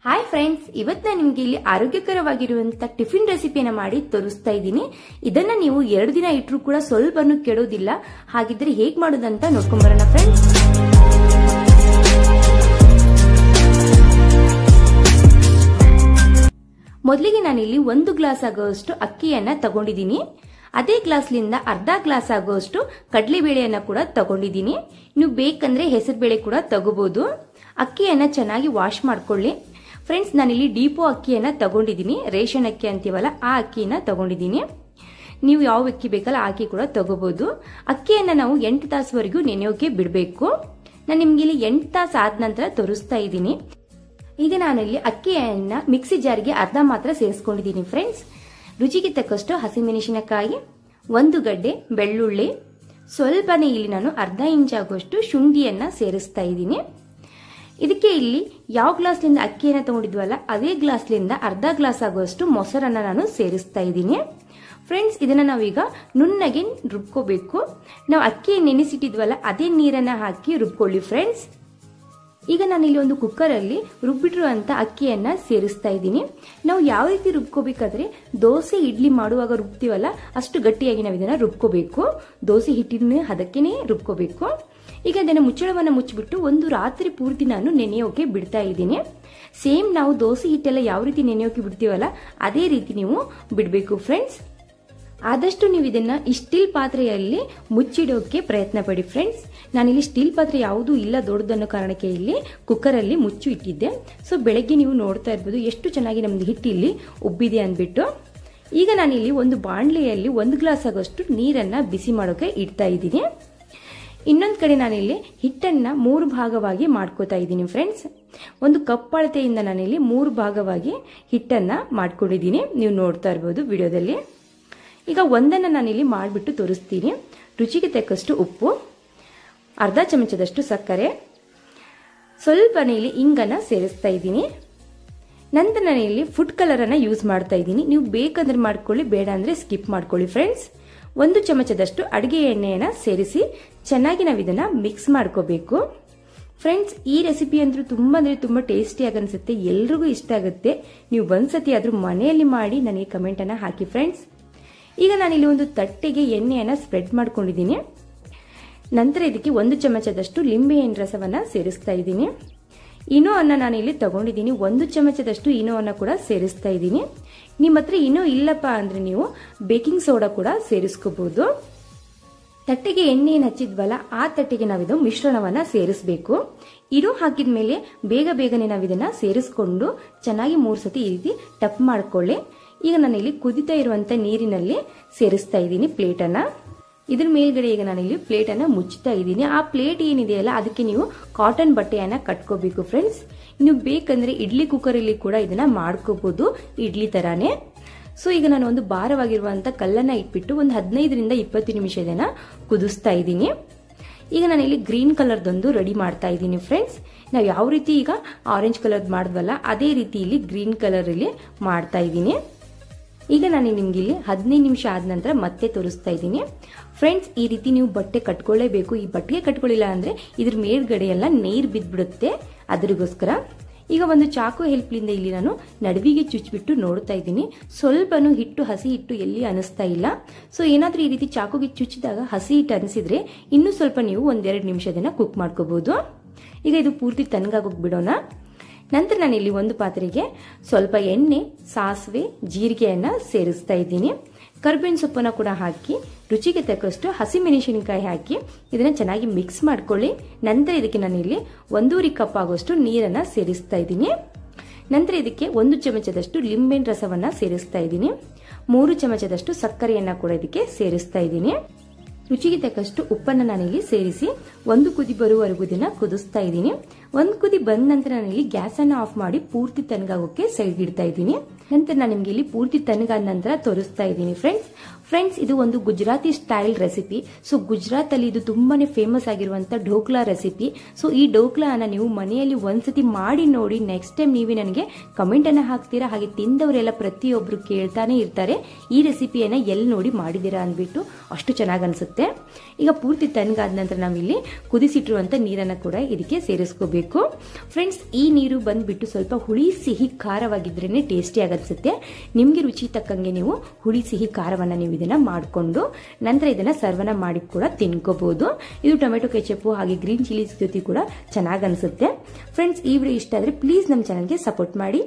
Hi friends, ಇವತ್ತು ನಾನು ನಿಮಗೆ ಇಲ್ಲಿ ಆರೋಗ್ಯಕರವಾಗಿರುವಂತಹ ಟಿಫಿನ್ ರೆಸಿಪಿಯನ್ನ ಮಾಡಿ ತೋರಿಸ್ತಾ ಇದ್ದೀನಿ. ಇದನ್ನ ನೀವು 2 ದಿನ ಇಟ್ಟರೂ ಕೂಡ ಸ್ವಲ್ಪನೂ ಕೆಡೋದಿಲ್ಲ. ಹಾಗಿದ್ರೆ ಹೇಗೆ ಮಾಡೋದಂತ ನೋಡ್ಕೊಂಡ್ ಬರೋಣ ಫ್ರೆಂಡ್ಸ್. ಮೊದಲಿಗೆ ನಾನಿಲ್ಲಿ 1 ಗ್ಲಾಸ್ ಆಗುವಷ್ಟು ಅಕ್ಕಿಯನ್ನ ತಗೊಂಡಿದ್ದೀನಿ. ಅದೇ ಗ್ಲಾಸ್ಲಿಂದ ಅರ್ಧ ಗ್ಲಾಸ್ ಆಗುವಷ್ಟು ಕಡಲೆಬೇಳೆಯನ್ನ ಕೂಡ ತಗೊಂಡಿದ್ದೀನಿ. ನೀವು ಬೇಕಂದ್ರೆ ಹೆಸರುಬೇಳೆ ಕೂಡ ತಗೋಬಹುದು. ಅಕ್ಕಿಯನ್ನ ಚೆನ್ನಾಗಿ ವಾಶ್ ಮಾಡ್ಕೊಳ್ಳಿ ಫ್ರೆಂಡ್ಸ್. ನಾನಿಲ್ಲಿ ಡಿಪೋ ಅಕ್ಕಿಯನ್ನ ತಗೊಂಡಿದ್ದೀನಿ. ರೇಷನ್ ಅಕ್ಕಿ ಅಂತೀವಲ್ಲ, ಆ ಅಕ್ಕಿಯನ್ನ ತಗೊಂಡಿದ್ದೀನಿ. ನೀವು ಯಾವ ಅಕ್ಕಿ ಬೇಕಲ್ಲ ಆ ಅಕ್ಕಿ ಕೂಡ ತಗೋಬಹುದು. ಅಕ್ಕಿಯನ್ನ ನಾವು 8 ತಾಸುವರೆಗೂ ನೆನೆಯೋಕೆ ಬಿಡಬೇಕು. ನಾನು ನಿಮ್ಗೆ ಇಲ್ಲಿ 8 ತಾಸು ಆದ ನಂತರ ತೋರಿಸ್ತಾ ಇದ್ದೀನಿ. ಈಗ ನಾನಿಲ್ಲಿ ಅಕ್ಕಿಯನ್ನ ಮಿಕ್ಸಿ ಜಾರ್ಗೆ ಅರ್ಧ ಮಾತ್ರ ಸೇರಿಸ್ಕೊಂಡಿದ್ದೀನಿ ಫ್ರೆಂಡ್ಸ್. ರುಚಿಗೆ ತಕ್ಕಷ್ಟು ಹಸಿಮೆಣಸಿನಕಾಯಿ, 1 ಗಡ್ಡೆ ಬೆಳ್ಳುಳ್ಳಿ, ಸ್ವಲ್ಪನೇ ಇಲ್ಲಿ ನಾನು ಅರ್ಧ ಇಂಚ್ ಆಗುವಷ್ಟು ಶುಂಠಿಯನ್ನ ಸೇರಿಸ್ತಾ ಇದ್ದೀನಿ. ಇದಕ್ಕೆ ಇಲ್ಲಿ ಯಾವ ಗ್ಲಾಸ್ಲಿಂದ ಅಕ್ಕಿಯನ್ನ ತಗೊಂಡಿದ್ವಲ್ಲ ಅದೇ ಗ್ಲಾಸ್ಲಿಂದ ಅರ್ಧ ಗ್ಲಾಸ್ ಆಗುವಷ್ಟು ಮೊಸರನ್ನ ನಾನು ಸೇರಿಸ್ತಾ ಇದ್ದೀನಿ ಫ್ರೆಂಡ್ಸ್. ಇದನ್ನ ನಾವೀಗ ನುಣ್ಣಗೆ ರುಬ್ಕೋಬೇಕು. ನಾವು ಅಕ್ಕಿ ನೆನೆಸಿಟ್ಟಿದ್ವಲ್ಲ ಅದೇ ನೀರನ್ನ ಹಾಕಿ ರುಬ್ಕೊಳ್ಳಿ ಫ್ರೆಂಡ್ಸ್. ಈಗ ನಾನಿಲ್ಲಿ ಒಂದು ಕುಕ್ಕರ್ ಅಲ್ಲಿ ರುಬ್ಬಿಟ್ಟಿರುವಂತ ಅಕ್ಕಿಯನ್ನ ಸೇರಿಸ್ತಾ ಇದ್ದೀನಿ. ನಾವು ಯಾವ ರೀತಿ ರುಬ್ಕೋಬೇಕಾದ್ರೆ ದೋಸೆ ಇಡ್ಲಿ ಮಾಡುವಾಗ ರುಬ್ತೀವಲ್ಲ ಅಷ್ಟು ಗಟ್ಟಿಯಾಗಿ ನಾವು ಇದನ್ನ ರುಬ್ಕೋಬೇಕು. ದೋಸೆ ಹಿಟ್ಟಿನ ಹದಕ್ಕೇನೆ ರುಬ್ಕೋಬೇಕು. ಈಗ ಅದನ್ನ ಮುಚ್ಚಳವನ್ನ ಮುಚ್ಚಿಬಿಟ್ಟು ಒಂದು ರಾತ್ರಿ ಪೂರ್ತಿ ನಾನು ನೆನೆಯೋಕೆ ಬಿಡ್ತಾ ಇದ್ದೀನಿ. ಸೇಮ್ ನಾವು ದೋಸೆ ಹಿಟ್ಟೆಲ್ಲ ಯಾವ ರೀತಿ ನೆನೆಯೋಕೆ ಬಿಡ್ತೀವಲ್ಲ ಅದೇ ರೀತಿ ನೀವು ಬಿಡಬೇಕು ಫ್ರೆಂಡ್ಸ್. ಆದಷ್ಟು ನೀವು ಇದನ್ನ ಈ ಸ್ಟೀಲ್ ಪಾತ್ರೆಯಲ್ಲಿ ಮುಚ್ಚಿಡೋಕೆ ಪ್ರಯತ್ನ ಪಡಿ ಫ್ರೆಂಡ್ಸ್. ನಾನಿಲ್ಲಿ ಸ್ಟೀಲ್ ಪಾತ್ರೆ ಯಾವುದೂ ಇಲ್ಲ ದೊಡ್ಡದನ್ನೋ ಕಾರಣಕ್ಕೆ ಇಲ್ಲಿ ಕುಕ್ಕರ್ ಅಲ್ಲಿ ಮುಚ್ಚು ಇಟ್ಟಿದ್ದೆ. ಸೊ ಬೆಳಗ್ಗೆ ನೀವು ನೋಡ್ತಾ ಇರ್ಬೋದು ಎಷ್ಟು ಚೆನ್ನಾಗಿ ನಮ್ದು ಹಿಟ್ಟು ಇಲ್ಲಿ ಉಬ್ಬಿದೆ ಅಂದ್ಬಿಟ್ಟು. ಈಗ ನಾನಿಲ್ಲಿ ಒಂದು ಬಾಣಲೆಯಲ್ಲಿ 1 ಗ್ಲಾಸ್ ಆಗೋಷ್ಟು ನೀರನ್ನ ಬಿಸಿ ಮಾಡೋಕೆ ಇಡ್ತಾ ಇದ್ದೀನಿ. ಇನ್ನೊಂದು ಕಡೆ ನಾನಿಲ್ಲಿ ಹಿಟ್ಟನ್ನ 3 ಭಾಗವಾಗಿ ಮಾಡ್ಕೋತಾ ಇದ್ದೀನಿ ಫ್ರೆಂಡ್ಸ್. ಒಂದು ಕಪ್ ಅಳತೆಯಿಂದ ನಾನಿಲ್ಲಿ 3 ಭಾಗವಾಗಿ ಹಿಟ್ಟನ್ನ ಮಾಡ್ಕೊಂಡಿದ್ದೀನಿ. ನೀವು ನೋಡ್ತಾ ಇರ್ಬೋದು ವಿಡಿಯೋದಲ್ಲಿ. ಈಗ ಒಂದನ್ನ ನಾನಿಲ್ಲಿ ಮಾಡಿಬಿಟ್ಟು ತೋರಿಸ್ತೀನಿ. ರುಚಿಗೆ ತಕ್ಕಷ್ಟು ಉಪ್ಪು, ಅರ್ಧ ಚಮಚದಷ್ಟು ಸಕ್ಕರೆ, ಸ್ವಲ್ಪ ಇಲ್ಲಿ ಇಂಗನ್ನ ಸೇರಿಸ್ತಾ ಇದ್ದೀನಿ. ನಂತರ ನಾನಿಲ್ಲಿ ಫುಡ್ ಕಲರ್ ಅನ್ನ ಯೂಸ್ ಮಾಡ್ತಾ ಇದ್ದೀನಿ. ನೀವು ಬೇಕಂದ್ರೆ ಮಾಡ್ಕೊಳ್ಳಿ, ಬೇಡ ಅಂದ್ರೆ ಸ್ಕಿಪ್ ಮಾಡ್ಕೊಳ್ಳಿ ಫ್ರೆಂಡ್ಸ್. 1 ಚಮಚದಷ್ಟು ಅಡಿಗೆ ಎಣ್ಣೆಯನ್ನ ಸೇರಿಸಿ ಚೆನ್ನಾಗಿ ನಾವು ಇದನ್ನ ಮಿಕ್ಸ್ ಮಾಡ್ಕೋಬೇಕು ಫ್ರೆಂಡ್ಸ್. ಈ ರೆಸಿಪಿ ಅಂದ್ರೆ ತುಂಬಾ ಟೇಸ್ಟಿಯಾಗಿ ಅನ್ಸುತ್ತೆ, ಎಲ್ರಿಗೂ ಇಷ್ಟ ಆಗುತ್ತೆ. ನೀವು ಒಂದ್ಸತಿ ಆದ್ರೂ ಮನೆಯಲ್ಲಿ ಮಾಡಿ ನನಗೆ ಕಮೆಂಟ್ ಅನ್ನ ಹಾಕಿ ಫ್ರೆಂಡ್ಸ್. ಈಗ ನಾನಿಲ್ಲಿ ಒಂದು ತಟ್ಟೆಗೆ ಎಣ್ಣೆಯನ್ನ ಸ್ಪ್ರೆಡ್ ಮಾಡ್ಕೊಂಡಿದ್ದೀನಿ. ನಂತರ ಇದಕ್ಕೆ 1 ಚಮಚದಷ್ಟು ಲಿಂಬೆಹಣ್ಣು ರಸವನ್ನ ಸೇರಿಸ್ತಾ ಇದ್ದೀನಿ. ಇನೋ ಅನ್ನ ನಾನಿಲ್ಲಿ ತಗೊಂಡಿದ್ದೀನಿ. 1 ಚಮಚದಷ್ಟು ಇನೋವನ್ನ ಕೂಡ ಸೇರಿಸ್ತಾ ಇದ್ದೀನಿ. ನಿಮ್ಮ ಹತ್ರ ಇನೋ ಇಲ್ಲಪ್ಪ ಅಂದ್ರೆ ನೀವು ಬೇಕಿಂಗ್ ಸೋಡಾ ಕೂಡ ಸೇರಿಸ್ಕೋಬಹುದು. ತಟ್ಟೆಗೆ ಎಣ್ಣೆಯನ್ನು ಹಚ್ಚಿದ್ವಲ್ಲ ಆ ತಟ್ಟೆಗೆ ನಾವಿದು ಮಿಶ್ರಣವನ್ನ ಸೇರಿಸಬೇಕು. ಇನೋ ಹಾಕಿದ್ಮೇಲೆ ಬೇಗನೆ ನಾವಿದನ್ನ ಸೇರಿಸ್ಕೊಂಡು ಚೆನ್ನಾಗಿ 3 ಸತಿ ಈ ರೀತಿ ಟಪ್ ಮಾಡ್ಕೊಳ್ಳಿ. ಈಗ ನಾನಿಲ್ಲಿ ಕುದಿತಾ ಇರುವಂತ ನೀರಿನಲ್ಲಿ ಸೇರಿಸ್ತಾ ಇದ್ದೀನಿ ಪ್ಲೇಟನ್ನ. ಇದ್ರ ಮೇಲ್ಗಡೆ ಈಗ ನಾನಿಲ್ಲಿ ಪ್ಲೇಟ್ ಅನ್ನ ಮುಚ್ಚುತ್ತಾ ಇದ್ದೀನಿ. ಆ ಪ್ಲೇಟ್ ಏನಿದೆಯಲ್ಲ ಅದಕ್ಕೆ ನೀವು ಕಾಟನ್ ಬಟ್ಟೆಯನ್ನ ಕಟ್ಕೋಬೇಕು ಫ್ರೆಂಡ್ಸ್. ನೀವು ಬೇಕಂದ್ರೆ ಇಡ್ಲಿ ಕುಕ್ಕರ್ ಅಲ್ಲಿ ಕೂಡ ಇದನ್ನ ಮಾಡ್ಕೋಬಹುದು ಇಡ್ಲಿ ತರಾನೇ. ಸೊ ಈಗ ನಾನು ಒಂದು ಭಾರವಾಗಿರುವಂತ ಕಲ್ಲನ್ನ ಇಟ್ಬಿಟ್ಟು ಒಂದು 15ರಿಂದ 20 ನಿಮಿಷ ಇದನ್ನ ಕುದಿಸ್ತಾ ಇದ್ದೀನಿ. ಈಗ ನಾನಿಲ್ಲಿ ಗ್ರೀನ್ ಕಲರ್ದೊಂದು ರೆಡಿ ಮಾಡ್ತಾ ಇದ್ದೀನಿ ಫ್ರೆಂಡ್ಸ್. ನಾವು ಯಾವ ರೀತಿ ಈಗ ಆರೆಂಜ್ ಕಲರ್ ಮಾಡಿದ್ವಲ್ಲ ಅದೇ ರೀತಿ ಇಲ್ಲಿ ಗ್ರೀನ್ ಕಲರ್ ಇಲ್ಲಿ ಮಾಡ್ತಾ ಇದ್ದೀನಿ. ಈಗ ನಾನು ನಿಮ್ಗೆ ಇಲ್ಲಿ 15 ನಿಮಿಷ ಆದ ನಂತರ ಮತ್ತೆ ತೋರಿಸ್ತಾ ಇದ್ದೀನಿ ಫ್ರೆಂಡ್ಸ್. ಈ ರೀತಿ ನೀವು ಬಟ್ಟೆ ಕಟ್ಕೊಳ್ಳೇಬೇಕು. ಈ ಬಟ್ಟೆಗೆ ಕಟ್ಕೊಳ್ಳಿಲ್ಲ ಅಂದ್ರೆ ಇದ್ರ ಮೇಲ್ಗಡೆ ಎಲ್ಲ ನೀರು ಬಿದ್ದ್ಬಿಡುತ್ತೆ. ಅದರಿಗೋಸ್ಕರ ಈಗ ಒಂದು ಚಾಕು ಹೆಲ್ಪ್ಲಿಂದ ಇಲ್ಲಿ ನಾನು ನಡುವಿಗೆ ಚುಚ್ಚಿಬಿಟ್ಟು ನೋಡ್ತಾ ಇದ್ದೀನಿ. ಸ್ವಲ್ಪನೂ ಹಿಟ್ಟು ಹಸಿ ಹಿಟ್ಟು ಎಲ್ಲಿ ಅನಿಸ್ತಾ ಇಲ್ಲ. ಸೊ ಏನಾದ್ರೂ ಈ ರೀತಿ ಚಾಕುಗೆ ಚುಚ್ಚಿದಾಗ ಹಸಿ ಹಿಟ್ಟು ಅನಿಸಿದ್ರೆ ಇನ್ನೂ ಸ್ವಲ್ಪ ನೀವು 1-2 ನಿಮಿಷದನ್ನ ಕುಕ್ ಮಾಡ್ಕೋಬಹುದು. ಈಗ ಇದು ಪೂರ್ತಿ ತಣ್ಣಗಾಗೋಗಿ ಬಿಡೋಣ. ನಂತರ ನಾನಿಲ್ಲಿ ಒಂದು ಪಾತ್ರೆಗೆ ಸ್ವಲ್ಪ ಎಣ್ಣೆ, ಸಾಸಿವೆ, ಜೀರಿಗೆಯನ್ನ ಸೇರಿಸ್ತಾ ಇದ್ದೀನಿ. ಕರ್ಬೇವಿನ ಸೊಪ್ಪನ್ನ ಕೂಡ ಹಾಕಿ ರುಚಿಗೆ ತಕ್ಕಷ್ಟು ಹಸಿಮೆಣಸಿನಕಾಯಿ ಹಾಕಿ ಇದನ್ನ ಚೆನ್ನಾಗಿ ಮಿಕ್ಸ್ ಮಾಡ್ಕೊಳ್ಳಿ. ನಂತರ ಇದಕ್ಕೆ ನಾನಿಲ್ಲಿ 1.5 ಕಪ್ ಆಗುವಷ್ಟು ನೀರನ್ನ ಸೇರಿಸ್ತಾ ಇದ್ದೀನಿ. ನಂತರ ಇದಕ್ಕೆ 1 ಚಮಚದಷ್ಟು ಲಿಂಬೆಹಣ್ಣು ರಸವನ್ನ ಸೇರಿಸ್ತಾ ಇದ್ದೀನಿ. 3 ಚಮಚದಷ್ಟು ಸಕ್ಕರೆಯನ್ನ ಕೂಡ ಇದಕ್ಕೆ ಸೇರಿಸ್ತಾ ಇದ್ದೀನಿ. ರುಚಿಗೆ ತಕ್ಕಷ್ಟು ಉಪ್ಪನ್ನ ನಾನಿಲ್ಲಿ ಸೇರಿಸಿ 1 ಕುದಿ ಬರುವವರೆಗೂ ಇದನ್ನ ಕುದಿಸ್ತಾ ಇದ್ದೀನಿ. 1 ಕುದಿ ಬಂದ ನಂತರ ನಾನಿಲ್ಲಿ ಗ್ಯಾಸ್ ಅನ್ನ ಆಫ್ ಮಾಡಿ ಪೂರ್ತಿ ತಣ್ಣಗಾಗೋಕೆ ಸೈಡ್ ಇಡ್ತಾ ಇದ್ದೀನಿ. ನಂತರ ನಾನು ನಿಮ್ಗೆ ಇಲ್ಲಿ ಪೂರ್ತಿ ತಣ್ಣಗಾದ ನಂತರ ತೋರಿಸ್ತಾ ಇದ್ದೀನಿ ಫ್ರೆಂಡ್ಸ್. ಫ್ರೆಂಡ್ಸ್, ಇದು ಒಂದು Gujarati style recipe. So Gujarat ಅಲ್ಲಿ ಇದು ತುಂಬಾನೇ ಫೇಮಸ್ ಆಗಿರುವಂತ ಢೋಕ್ಲಾ ರೆಸಿಪಿ. ಸೊ ಈ ಢೋಕ್ಲಾನ ನೀವು ಮನೆಯಲ್ಲಿ ಒಂದ್ಸತಿ ಮಾಡಿ ನೋಡಿ. ನೆಕ್ಸ್ಟ್ ಟೈಮ್ ನೀವೇ ನನಗೆ ಕಮೆಂಟ್ ಅನ್ನ ಹಾಕ್ತೀರಾ. ಹಾಗೆ ತಿಂದವರೆಲ್ಲ ಪ್ರತಿಯೊಬ್ರು ಕೇಳ್ತಾನೆ ಇರ್ತಾರೆ ಈ ರೆಸಿಪಿಯನ್ನ ಎಲ್ಲಿ ನೋಡಿ ಮಾಡಿದೀರಾ ಅಂದ್ಬಿಟ್ಟು. ಅಷ್ಟು ಚೆನ್ನಾಗಿ ಅನ್ಸುತ್ತೆ. ಈಗ ಪೂರ್ತಿ ತಣ್ಣಗಾದ ನಂತರ ನಾವಿಲ್ಲಿ ಕುದಿಸಿಟ್ಟಿರುವಂತ ನೀರನ್ನ ಕೂಡ ಇದಕ್ಕೆ ಸೇರಿಸ್ಕೋಬೇಕು. ಫ್ರೆಂಡ್ಸ್, ಈ ನೀರು ಬಂದ್ಬಿಟ್ಟು ಸ್ವಲ್ಪ ಹುಳಿ ಸಿಹಿ ಖಾರವಾಗಿದ್ರೇನೆ ಟೇಸ್ಟಿಯಾಗಿ ಅನ್ಸುತ್ತೆ. ನಿಮ್ಗೆ ರುಚಿ ತಕ್ಕಂಗೆ ನೀವು ಹುಳಿ ಸಿಹಿ ಖಾರವನ್ನ ನೀವು ಇದನ್ನ ಮಾಡಿಕೊಂಡು ನಂತರ ಇದನ್ನ ಸರ್ವನ ಮಾಡಿ ಕೂಡ ತಿನ್ಕೋಬಹುದು. ಇದು ಟೊಮೆಟೊ ಕೆಚಪ್ ಹಾಗೆ ಗ್ರೀನ್ ಚಿಲ್ಲೀಸ್ ಜೊತೆ ಕೂಡ ಚೆನ್ನಾಗಿ ಅನ್ಸುತ್ತೆ. ಫ್ರೆಂಡ್ಸ್, ಈ ವಿಡಿಯೋ ಇಷ್ಟ ಆದ್ರೆ ಪ್ಲೀಸ್ ನಮ್ಮ ಚಾನಲ್ಗೆ ಸಪೋರ್ಟ್ ಮಾಡಿ.